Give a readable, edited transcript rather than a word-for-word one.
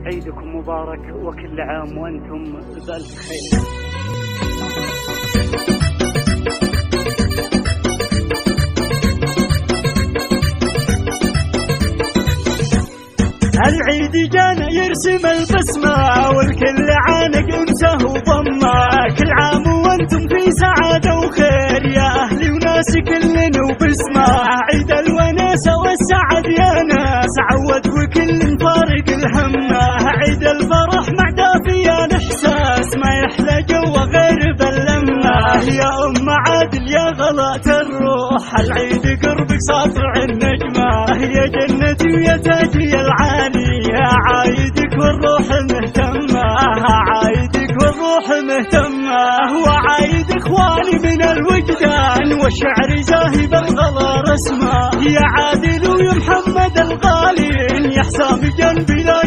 عيدكم مبارك وكل عام وأنتم بألف خير. العيد جانا يرسم البسمة والكل عانق انسه وضمه، كل عام وانتم في سعادة وخير يا أهلي وناس كلنا وبسمة. عيد الوناسة والسعد يا ناس عود وكل فارق الهمة، عيد الفرح مع دافيان إحساس ما يحلى جوا غير باللمة. يا أم عادل يا غلاة الروح العيد قربك ساطع النجمة، يا جنتي ويا تاجي العالي يا عايدك والروح مهتمة، عايدك والروح مهتمة. وعايد إخواني من الوجدان والشعر زاهي بالغلا رسمة، يا عادل ويا محمد الغالي يا حسام جنبي لا